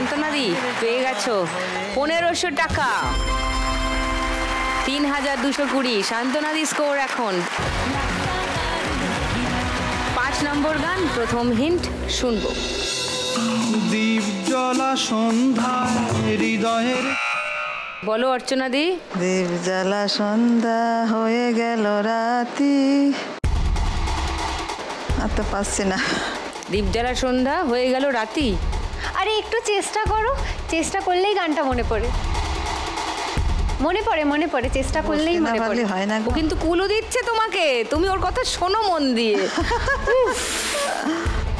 শান্তনাদি পেয়ে গেছো 1500 টাকা। 3220। শান্তনাদি স্কোর এখন। 5 নম্বর গান, প্রথম হিন্ট শুনবো। দীপ জ্বলা সন্ধ্যায় হৃদয়ের। বলো অর্চনাদি। দীপ জ্বালা সন্ধ্যা হয়ে গেল রাতি। আর তো পাচ্ছি না। দীপ জ্বালা সন্ধ্যা হয়ে গেল রাতি। আরে একটু চেষ্টা করো, চেষ্টা করলেই গানটা মনে পড়ে। মনে পড়ে চেষ্টা করলেই মনে পড়ে। হয় না। ও কিন্তু কুলও দিচ্ছে তোমাকে, তুমি ওর কথা শোনো মন দিয়ে।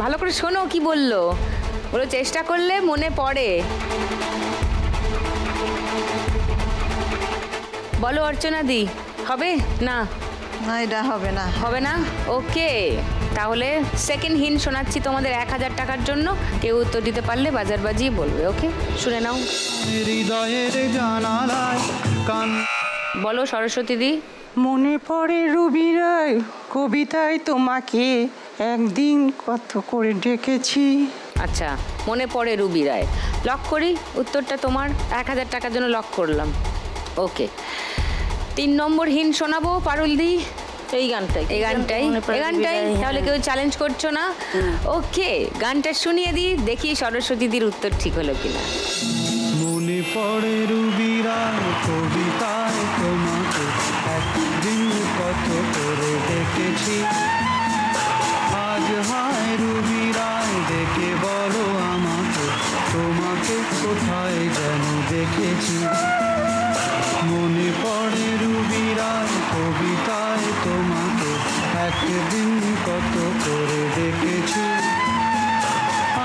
ভালো করে শোনো কি বললো। বলো চেষ্টা করলে মনে পড়ে। বলো অর্চনাদি, হবে না? না, এটা হবে না। হবে না? ওকে, তাহলে সেকেন্ড হিন্ট শোনাচ্ছি তোমাদের 1000 টাকার জন্য। কেউ উত্তর দিতে পারলে বাজার বাজিয়ে বলবে। ওকে, শুনে নাও। হৃদয়ের জানালায় কান। বলো সরস্বতী দি। মনে পড়ে রবি রায় কবিতায় তোমাকে একদিন কত করে ডেকেছি। আচ্ছা, মনে পড়ে রুবি রায়। লক করি, উত্তরটা তোমার। 1000 টাকার জন্য লক করলাম। ওকে, 3 নম্বর হিন্ট শোনাবো পারুল দি। এই গানটাই। তাহলে কেউ চ্যালেঞ্জ করছো না? ওকে, গানটা শুনিয়ে দিই, দেখি সরস্বতী দির উত্তর ঠিক হলো কিনা। মনে পড়ে রবি রায় কবিতায় তোমাকে একদিন কত করে ডেকেছি। আজ হায় রবি রায় ডেকে বলো আমাকে, তোমাকে কোথায় যেন দেখেছি। মনে পড়ে রবি রায় কবিতায় তোমাকে একদিন কত করে ডেকেছি।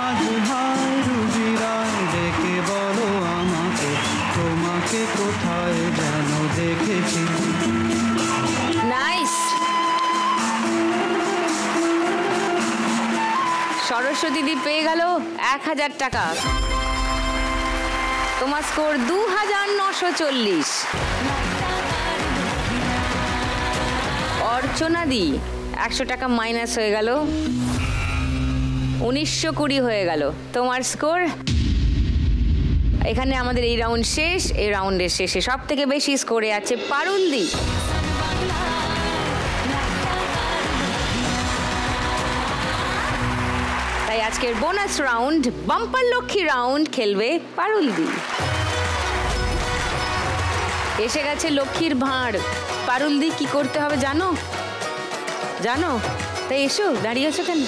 আজ হায় রবি রায় ডেকে বলো আমাকে, তোমাকে কোথায় যেন দেখেছি। নাইস। সরস্বতী দি পেয়ে গেল 1000 টাকা। তোমার স্কোর 2940। অর্চনা দি 100 টাকা মাইনাস হয়ে গেল, 1920 হয়ে গেল তোমার স্কোর। এখানে আমাদের এই রাউন্ড শেষ। এই রাউন্ডের শেষে সব থেকে বেশি স্কোরে আছে পারুল দি। তাই আজকের bonus round, bumper Lakshmi round খেলবে পারুল দি। এসে গেছে লক্ষ্মীর ভাঁড়। পারুল দি কি করতে হবে জানো? জানো? তাই এসো, দাঁড়িয়ে আছো কেন?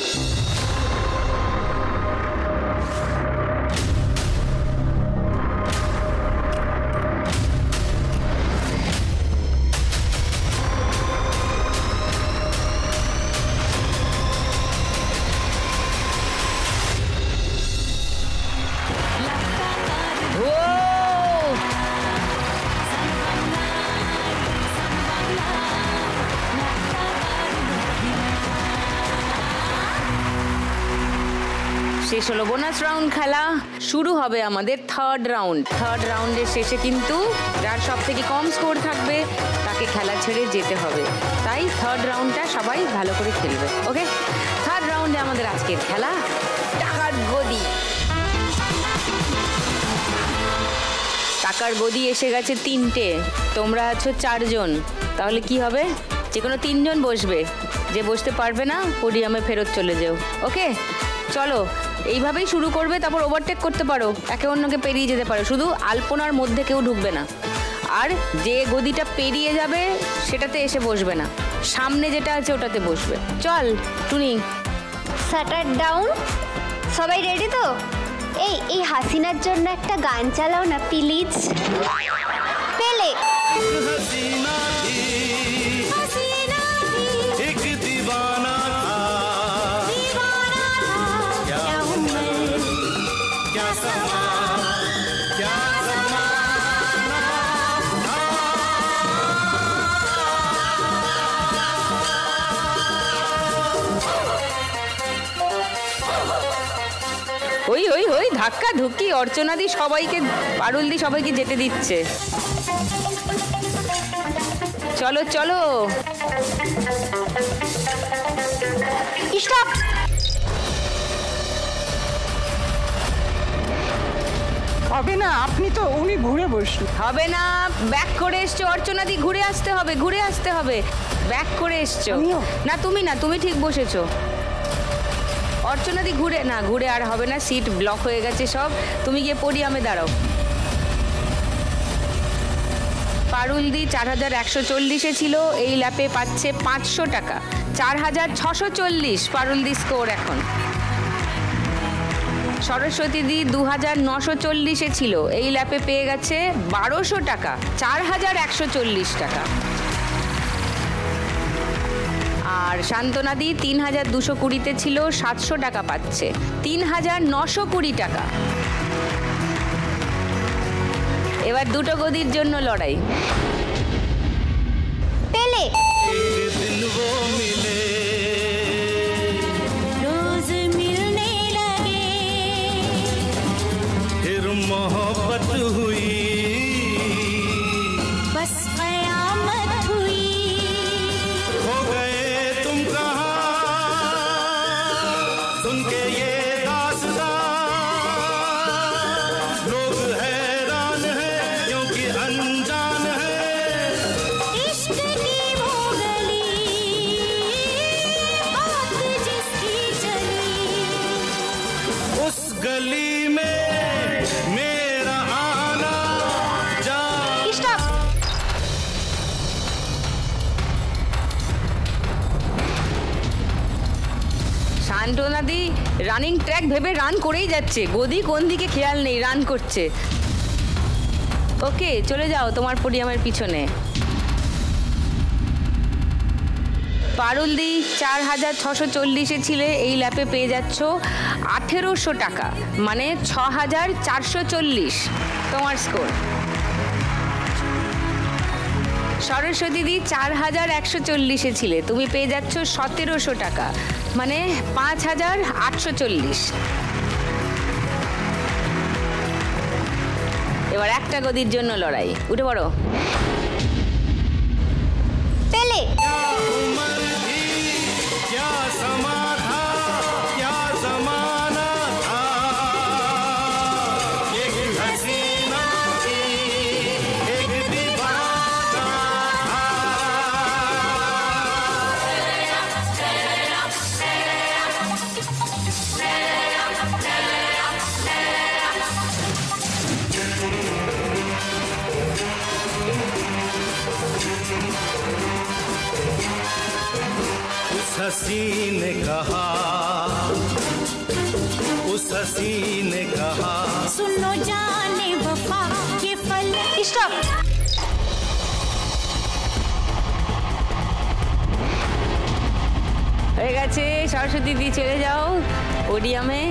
শেষ হলো বোনাস রাউন্ড খেলা। শুরু হবে আমাদের থার্ড রাউন্ড। থার্ড রাউন্ডের শেষে কিন্তু যার সব থেকে কম স্কোর থাকবে তাকে খেলা ছেড়ে যেতে হবে। তাই থার্ড রাউন্ডটা সবাই ভালো করে খেলবে। ওকে, থার্ড রাউন্ডে আমাদের আজকের খেলা টাকার গদি। টাকার গদি এসে গেছে 3টে, তোমরা আছো 4 জন। তাহলে কি হবে? যে কোনো 3 জন বসবে, যে বসতে পারবে না পোডিয়ামে ফেরত চলে যেও। ওকে, চলো এইভাবেই শুরু করবে, তারপর ওভারটেক করতে পারো, একে অন্যকে পেরিয়ে যেতে পারো। শুধু আলপনার মধ্যে কেউ ঢুকবে না, আর যে গদিটা পেরিয়ে যাবে সেটাতে এসে বসবে না, সামনে যেটা আছে ওটাতে বসবে। চল টুনি, শাটার ডাউন। সবাই রেডি তো? এই হাসিনার জন্য একটা গান চালাও না প্লিজ। পেলে ওই ওই ওই ধাক্কা ধুক্কি। অর্চনাদি সবাইকে, পারুলদি সবাইকে যেতে দিচ্ছে। চলো চলো, স্টপ। হবে না, আপনি তো উনি ঘুরে বসুন। হবে না, ব্যাক করে এসছো অর্চনাদি, ঘুরে আসতে হবে, ঘুরে আসতে হবে। ব্যাক করে এসছো। আমিও? না তুমি না, তুমি ঠিক বসেছো। অর্চনাদি ঘুরে না, ঘুরে আর হবে না, সিট ব্লক হয়ে গেছে সব। তুমি গিয়ে পোডিয়ামে দাঁড়াও। পারুলদি 4140-এ ছিল, এই ল্যাপে পাচ্ছে 500 টাকা। 4640 পারুলদি স্কোর এখন। সরস্বতীদি 2940-এ ছিল, এই ল্যাপে পেয়ে গেছে 1200 টাকা। 4140 টাকা। আর শান্তনাদি 3220-তে ছিল, 700 টাকা পাচ্ছে। 3920 টাকা। এবার দুটো গদির জন্য লড়াই। পেলে रोज मिलने लगे फिर मोहब्बत हुई बस कयामत हुई हो गए तुम कहाँ सुन के ये दास्तां लोग हैरान हैं क्योंकि अनजान है इश्क की वो गली बात जिसकी चली उस गली में मेरा आना जा স্টপ। শান্তনাদি রানিং ট্র্যাক ভেবে রান করেই যাচ্ছে, গদি কোন দিকে খেয়াল নেই, রান করছে। ওকে, চলে যাও তোমার পোডিয়ামের পিছনে। পারুলদি 4640-এ ছিলে, এই ল্যাপে পেয়ে যাচ্ছ 1800 টাকা, মানে 6440 তোমার স্কোর। সরস্বতীদি 4140-এ ছিলে, তুমি পেয়ে যাচ্ছ 1700 টাকা, মানে 5840। এবার একটা গদির জন্য লড়াই, উঠে পড়ো। পেলে उम्र थी क्या समा था क्या जमाना था एक हसीना थी एक दीवाना था उस हसी ने कहा उस हसी ने कहा सुनो जाने वफा ये फल স্টপ। হয়ে গেছে, সরস্বতী দি চলে যাও পোডিয়ামে।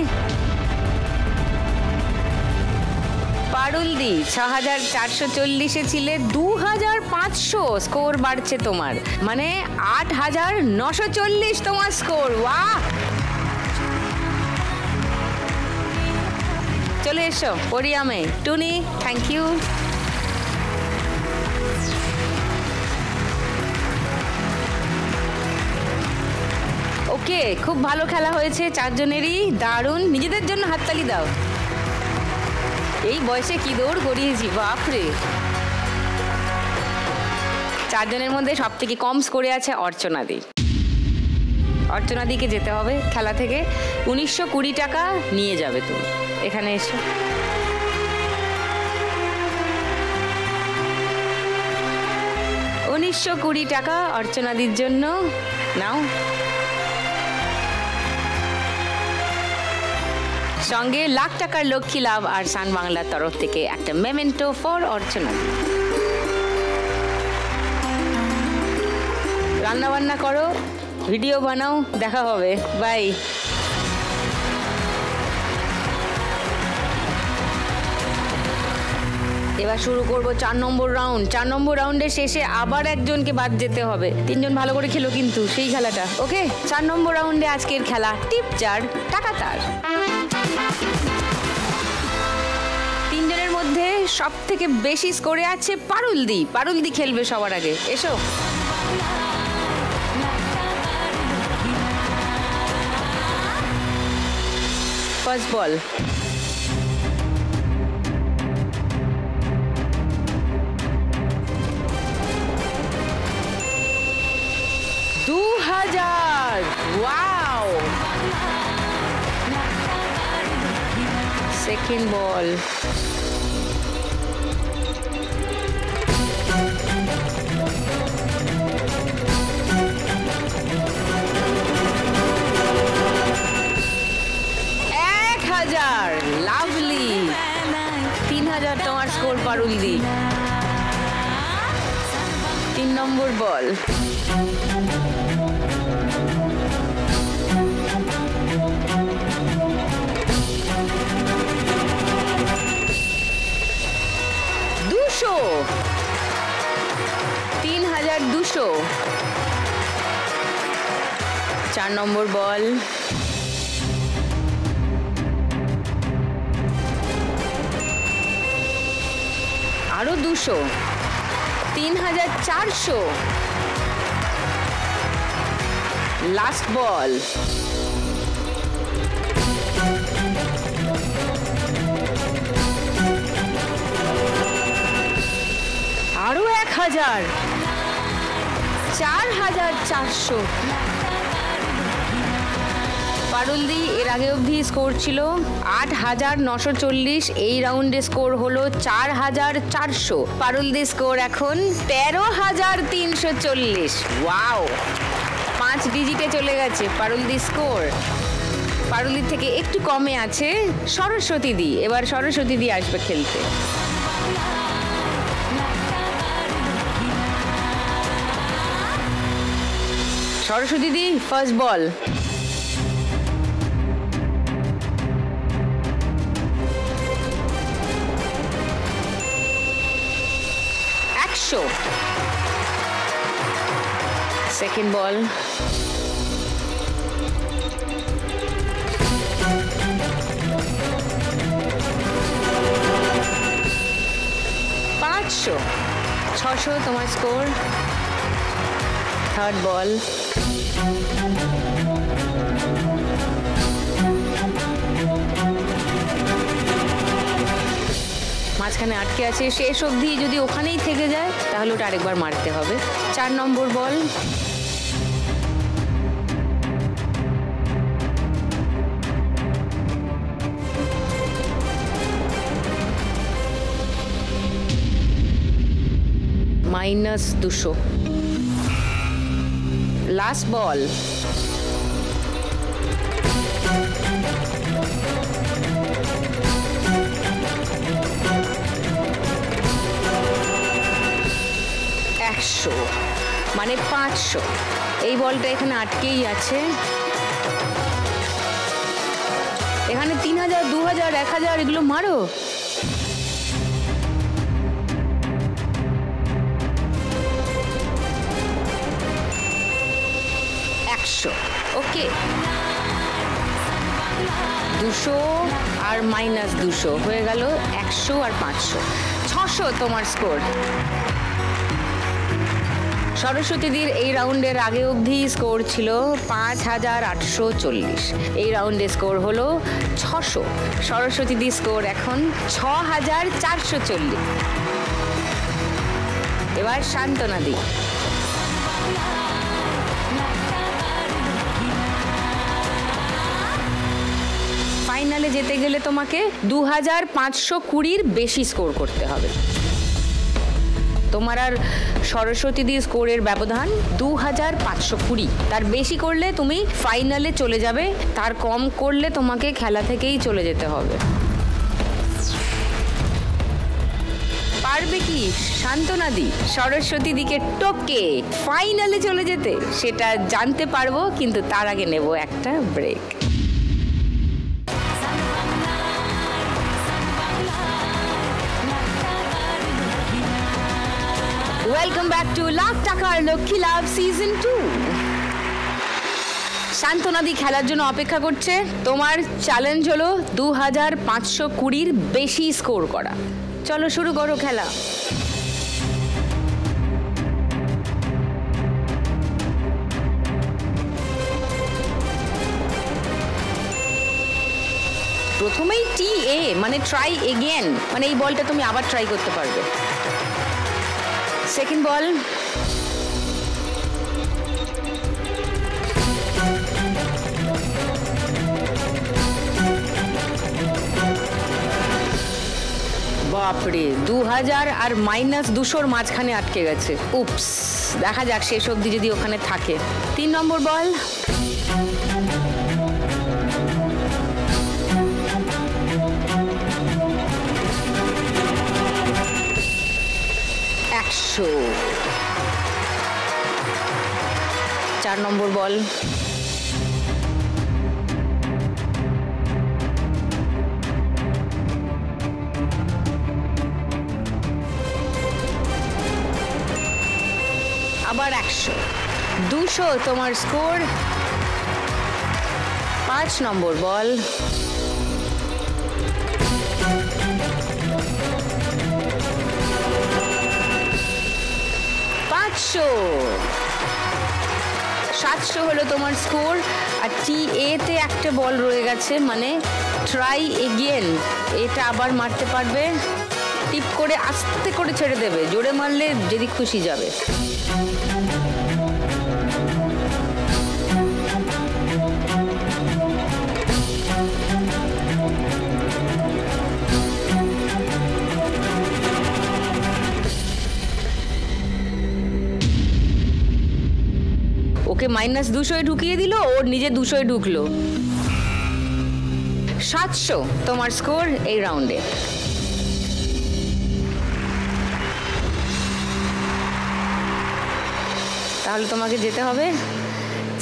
পারুলদি 6440-এ ছিলে, 2500 স্কোর বাড়ছে তোমার, মানে 8940 তোমার স্কোর। বাহ, চলে এসো পোডিয়ামে। টুনি, থ্যাংক ইউ। ওকে, খুব ভালো খেলা হয়েছে চারজনেরই, দারুণ। নিজেদের জন্য হাততালি দাও। এই বয়সে কি দৌড় করিয়েছি, বাপরে। চারজনের মধ্যে সব থেকে কম স্কোরে আছে অর্চনাদি। অর্চনাদিকে যেতে হবে খেলা থেকে, 1920 টাকা নিয়ে যাবে তুমি। এখানে এসো। $1920 টাকা অর্চনাদির জন্য নাও। সঙ্গে লাখ টাকার লক্ষ্মী লাভ আর সান বাংলার তরফ থেকে একটা মেমেন্টো ফর অর্চনা। রান্না বান্না করো, ভিডিও বানাও, দেখা হবে, বাই। এবার শুরু করব 4 নম্বর রাউন্ড। 4 নম্বর রাউন্ডের শেষে আবার একজনকে বাদ যেতে হবে। 3 জন ভালো করে খেলো কিন্তু সেই খেলাটা, ওকে? 4 নম্বর রাউন্ডে আজকের খেলা টিপ চার টাকা তার। 3 জনের মধ্যে সব থেকে বেশি স্কোরে আছে পারুলদি। পারুলদি খেলবে সবার আগে, এসো। First ball. Second ball. Lovely 3000 তোমার স্কোর পারুলদি। 3 নম্বর বল। দুশো 3200। 4 নম্বর বল। আরো 200। 3400। লাস্ট বল। আরো 1000। 4400। পারুলদি এর আগে অবধি স্কোর ছিল 8940। এই রাউন্ডে স্কোর হলো 4400। পারুলদি স্কোর এখন 13340। ওয়াও, 5 ডিজিটে চলে গেছে পারুলদি স্কোর। পারুলদির থেকে একটু কমে আছে সরস্বতী দি। এবার সরস্বতী দি আসবে খেলতে। Saraswati the first ball. Second বল। 500। 600 তোমার স্কোর। থার্ড বল। মাঝখানে আটকে আছে, শেষ অবধি যদি ওখানেই থেকে যায় তাহলে ওটা আরেকবার মারতে হবে। 4 নম্বর বল। -200। লাস্ট বল। মানে 500। এই বলটা এখানে আটকেই আছে। এখানে 3000, 2000, 1000 এগুলো মারো। ওকে, 200 আর -200 হয়ে গেল 100 আর 500। 600 তোমার স্কোর। সরস্বতীদির এই রাউন্ডের আগে অবধি স্কোর ছিল 5840। এই রাউন্ডে স্কোর হলো 600। সরস্বতীদির স্কোর এখন 6440। এবার শান্তনাদি। ফাইনালে যেতে গেলে তোমাকে 2520-র বেশি স্কোর করতে হবে। তোমার আর সরস্বতীদির স্কোরের ব্যবধান 2520। তার বেশি করলে তুমি ফাইনালে চলে যাবে, তার কম করলে তোমাকে খেলা থেকেই চলে যেতে হবে। পারবে কি শান্তনাদি সরস্বতীদিকে টপকে ফাইনালে চলে যেতে? সেটা জানতে পারবো, কিন্তু তার আগে নেব একটা break. Welcome back to lakh টাকার লক্ষ্মী লাভ সিজন 2। শান্তনাদি খেলার জন্য অপেক্ষা করছে। তোমার চ্যালেঞ্জ হলো 2520-র বেশি স্কোর করা। চলো শুরু করো খেলা। প্রথমেই TA মানে ট্রাই এগেন, মানে এই বলটা তুমি আবার ট্রাই করতে পারবে। সেকেন্ড বল। বাপরে, 2000 আর -200 মাঝখানে আটকে গেছে। উপস, দেখা যাক শেষ অবধি যদি ওখানে থাকে। 3 নম্বর বল। একশো। 4 নম্বর বল। আবার 100। 200 তোমার স্কোর। 5 নম্বর বল। 500। 700 হলো তোমার স্কোর। আর TA তে একটা বল রয়ে গেছে, মানে ট্রাই এগেন। এটা আবার মারতে পারবে, টিপ করে আস্তে করে ছেড়ে দেবে, জোরে মারলে যদি খুশি যাবে। ওকে -200 ঢুকিয়ে দিল, ওর নিজে 200 ঢুকলো। 700 তোমার স্কোর এই রাউন্ডে। তাহলে তোমাকে যেতে হবে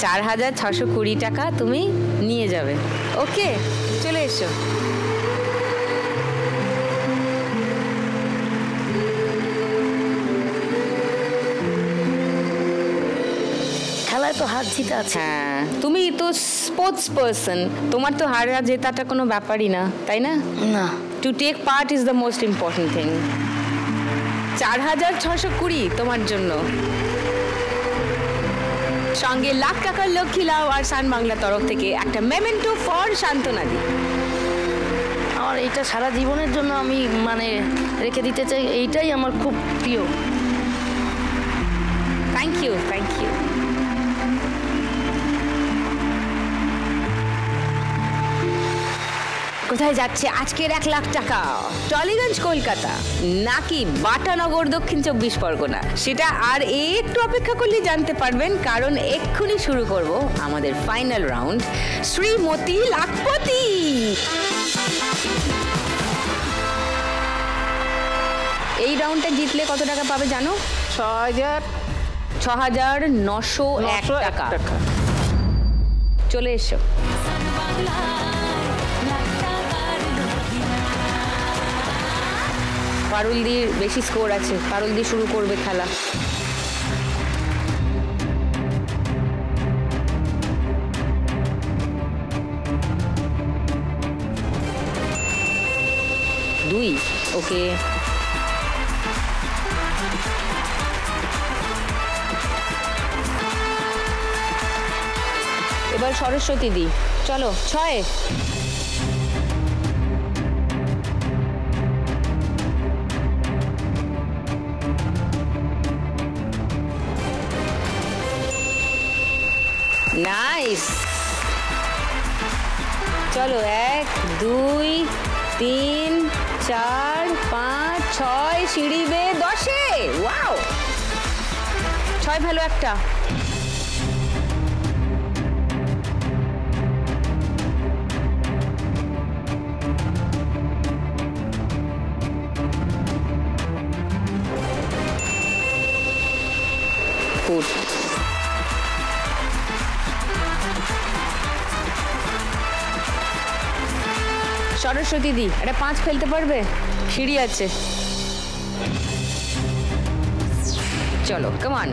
4620 টাকা তুমি নিয়ে যাবে। ওকে, চলে এসো। খেলায় তো হার জিত আছে। হ্যাঁ, তুমি তো স্পোর্টস পারসন, তোমার তো হারা জেতাটা কোনো ব্যাপারই না, তাই না? না, to take part is the most important thing. 4620 তোমার জন্য, সঙ্গে লাখ টাকার লক্ষ্মী লাভ আর সান বাংলা তরফ থেকে একটা মেমেন্টো ফর শান্তনাদি। আমার এইটা সারা জীবনের জন্য আমি মানে রেখে দিতে চাই, এইটাই আমার খুব প্রিয়। Thank you, thank you. কোথায় যাচ্ছে আজকের 1 লাখ টাকা? টলিগঞ্জ কলকাতা নাকি বাটানগর দক্ষিণ 24 পরগনা, সেটা আর একটু অপেক্ষা করলে জানতে পারবেন, কারণ এক্ষুনি শুরু করব আমাদের ফাইনাল রাউন্ড, শ্রীমতী লাখপতি। এই রাউন্ডটা জিতলে কত টাকা পাবে জানো? 6901 টাকা। চলে এসো। পারুলদির বেশি স্কোর আছে, পারুলদি শুরু করবে খেলা। দুই। ওকে, এবার সরস্বতী দি, চলো 6। নাইস। চলো 1 2 3 4 5 6 সিঁড়ি বেয়ে 10-এ। ওয়াও, 6 ভালো একটা। গুড। সরস্বতী দি একটা 5 ফেলতে পারবে? সিঁড়ি আছে, চলো কামান।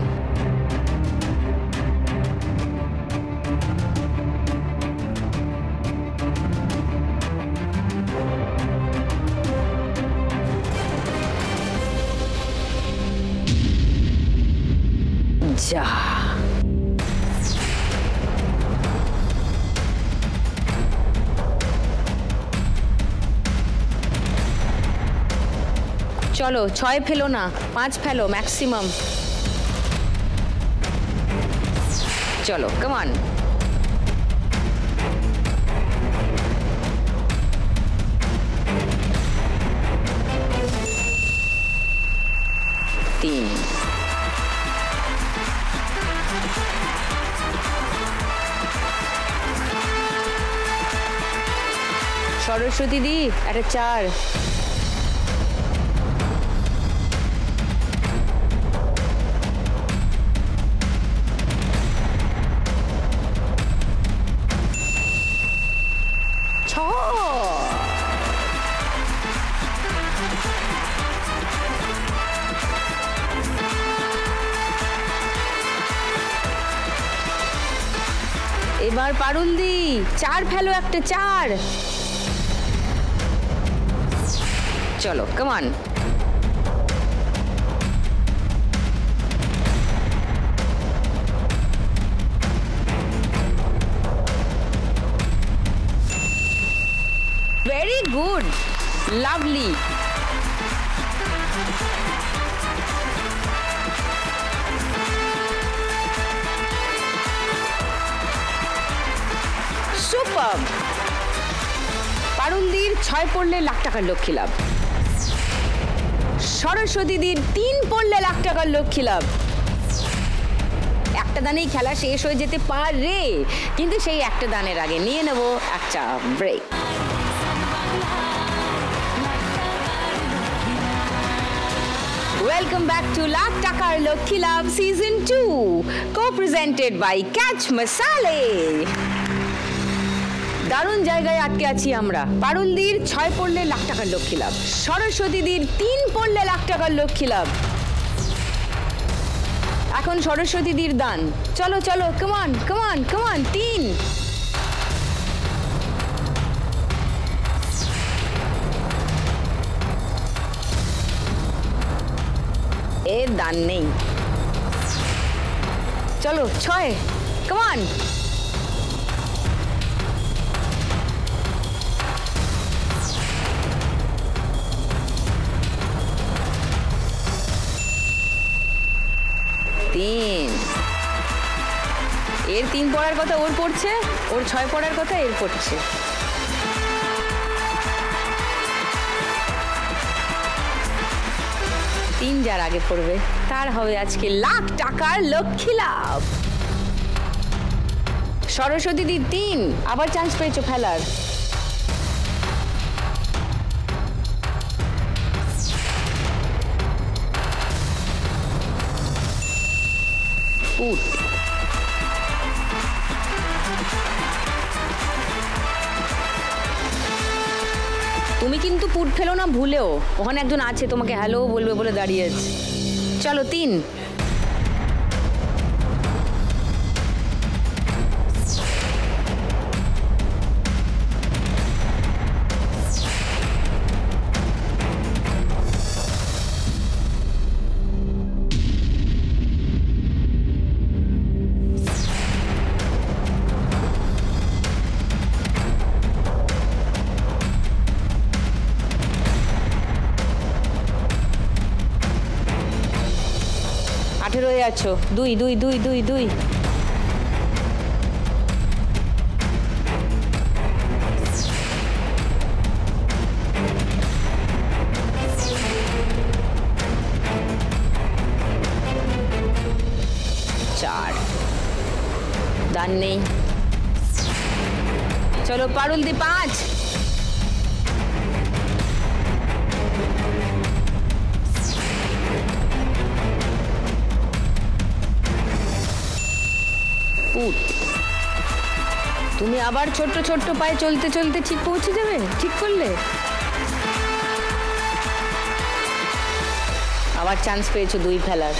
যা, চলো 6 ফেলো না, 5 ফেলো ম্যাক্সিমাম। চলো কামান। 3। সরস্বতী দি একটা 4। এবার পারুল দি 4 ফেলো, একটা 4। চলো come on. Very good, lovely. Super. Parul দির 6 পড়লে লাখ টাকার লক্ষ্মী লাভ। সরস্বতী দির 3 পড়লে লাখ টাকার লক্ষ্মী লাভ। একটা দানেই খেলা শেষ হয়ে যেতে পারে, কিন্তু সেই একটা দানের আগে নিয়ে নেব একটা break. Welcome back to Lakh Takar Lokhi Labh Season 2, co-presented by Catch Masale. দারুণ জায়গায় আটকে আছি আমরা। পারুল দির 6 পড়লে লাখ টাকার লক্ষ্মী লাভ, সরস্বতী দির 3 পড়লে লাখ টাকার লক্ষ্মী লাভ। এখন সরস্বতী দির দান। চলো চলো, কমান কমান কমান। 3। এর দান নেই। চলো 6, কমান। এর 3 পড়ার কথা ওর পড়ছে, ওর 6 পড়ার কথা এর পড়ছে। তিন যার আগে পড়বে তার হবে আজকে লাখ টাকার লক্ষ্মী লাভ। সরস্বতী দি 3, আবার চান্স পেয়েছো ফেলার। পুট। তুমি কিন্তু পুট ফেলো না ভুলেও, ওখানে একজন আছে তোমাকে হ্যালো বলবে বলে দাঁড়িয়ে আছে। চলো 3। রয়ে আছো 2 2 2 2 2। দান নেই। চলো পারুল দি 5। তুমি আবার ছোট্ট ছোট্ট পায়ে চলতে চলতে ঠিক পৌঁছে যাবে ঠিক করলে। আবার চান্স পেয়েছো 2 ফেলার।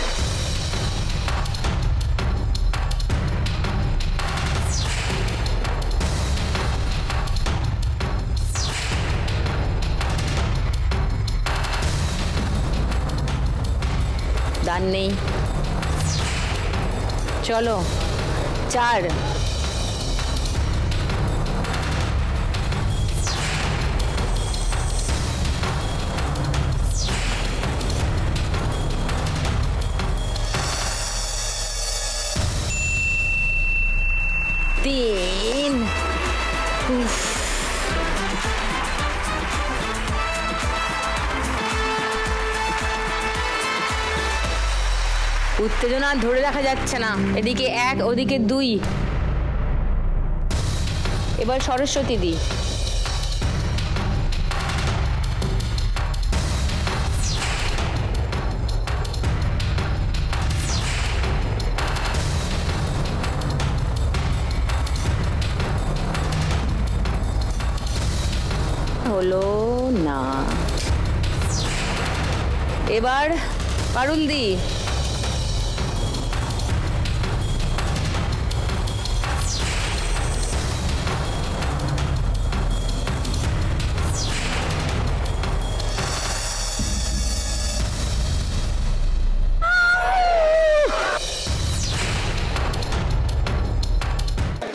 দান নেই। চলো 4। উত্তেজনা ধরে রাখা যাচ্ছে না। এদিকে 1, ওদিকে 2। এবার সরস্বতী দি। হলো না। এবার পারুল দি।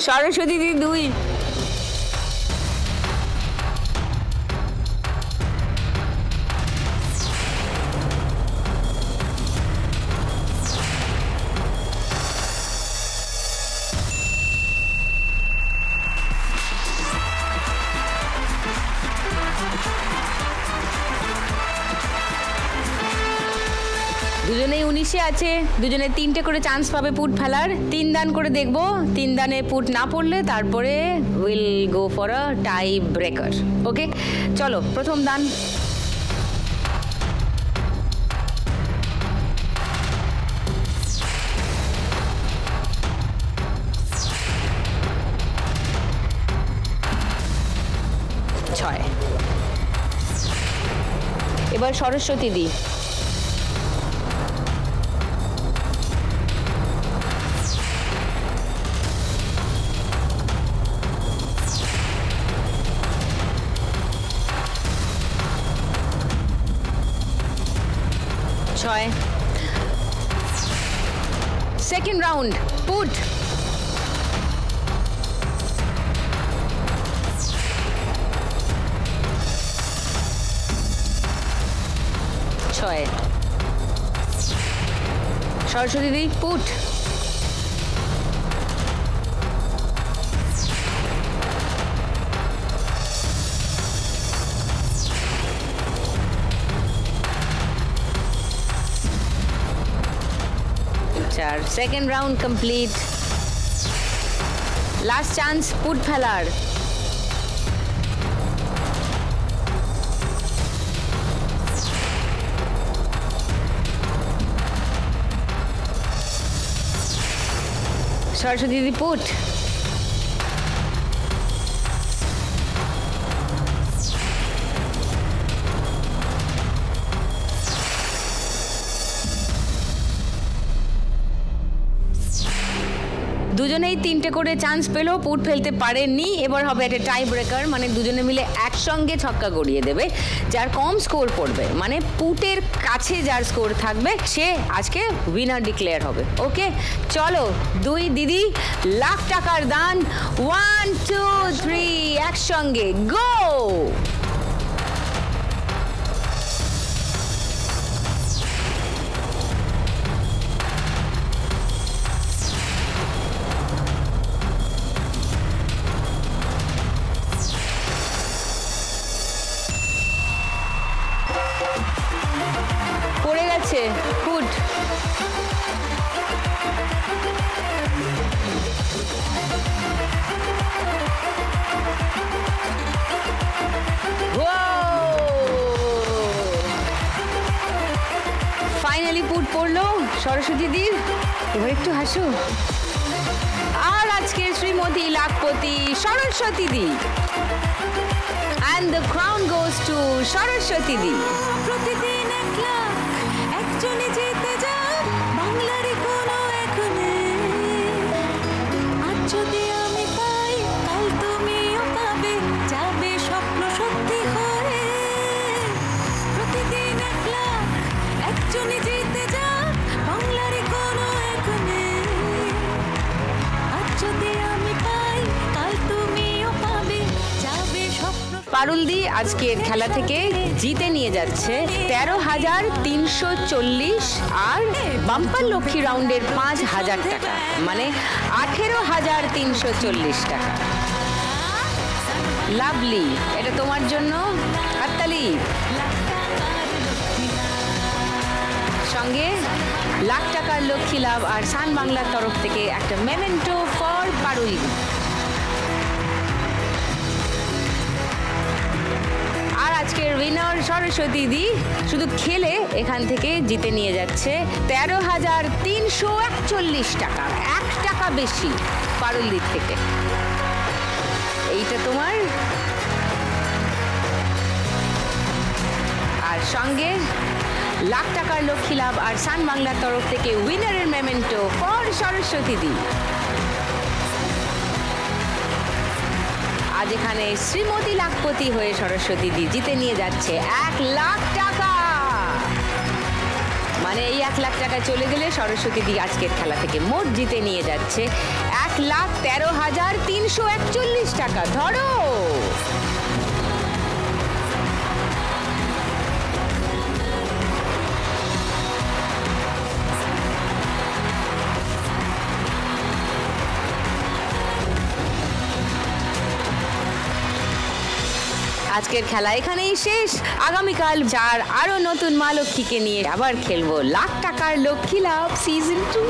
সরস্বতী দি 2। দুজনেই 19-এ আছে, দুজনে 3টে করে চান্স পাবে পুট ফেলার। 3 দান করে দেখবো, 3 দানে পুট না পড়লে তারপরে will go for a tie breaker. Okay, চলো প্রথম দান। ছয়। এবার সরস্বতী দি। Second round put. ছয়। সরস্বতী দি put. Second round complete. Last chance put ফেলার। সরস্বতী দিদি পুট। দুজনেই 3টে করে চান্স পেলো, পুট ফেলতে পারেননি। এবার হবে একটা টাই ব্রেকার, মানে দুজনে মিলে একসঙ্গে ছক্কা গড়িয়ে দেবে। যার কম স্কোর পড়বে, মানে পুটের কাছে যার স্কোর থাকবে, সে আজকে উইনার ডিক্লেয়ার হবে। ওকে, চলো 2 দিদি, লাখ টাকার দান। 1 2 3 একসঙ্গে গো। পড়ে গেছে পুট। ফাইনালি পুট পড়লো সরস্বতী দির। এবার একটু হাসো। আর আজকের শ্রীমতী লাখপতি সরস্বতী দি। And the crown goes to Saraswati দি। প্রতিদিন একলা একজনে যেতে যাও বাংলারই কোনো এখনে। আজ যদি আমি পাই কাল তুমিও পাবে, যাবে স্বপ্ন সত্যি হয়ে। প্রতিদিন একলা একজনে যেতে যাও বাংলারই কোনো এখনে। আজ যদি আমি পাই কাল তুমিও পাবে, যাবে স্বপ্ন। পারুল দি আজকের খেলা থেকে জিতে নিয়ে যাচ্ছে 13,340 আর বাম্পার লক্ষ্মী রাউন্ডের 5,000 টাকা, মানে 18,340 টাকা। লাভলি, এটা তোমার জন্য হাততালি। সঙ্গে লাখ টাকার লক্ষ্মী লাভ আর সান বাংলার তরফ থেকে একটা মেমেন্টো ফর পারুল। আর আজকের উইনার সরস্বতী দি শুধু খেলে এখান থেকে জিতে নিয়ে যাচ্ছে 13,341 টাকা, 1 টাকা বেশি পারুল দিক থেকে। এইটা তোমার, আর সঙ্গে লাখ টাকার লক্ষ্মী লাভ আর সান বাংলার তরফ থেকে উইনারের মেমেন্টো ফর সরস্বতী দি। আজ এখানে শ্রীমতী লাখপতি হয়ে সরস্বতী দি জিতে নিয়ে যাচ্ছে 1 লাখ টাকা। মানে এই 1 লাখ টাকা চলে গেলে সরস্বতী দি আজকের খেলা থেকে মোট জিতে নিয়ে যাচ্ছে 1,13,341 টাকা। ধরো আজকের খেলা এখানেই শেষ। আগামীকাল যার আরো নতুন মা লক্ষ্মীকে নিয়ে আবার খেলবো লাখ টাকার লক্ষ্মী লাভ সিজন 2।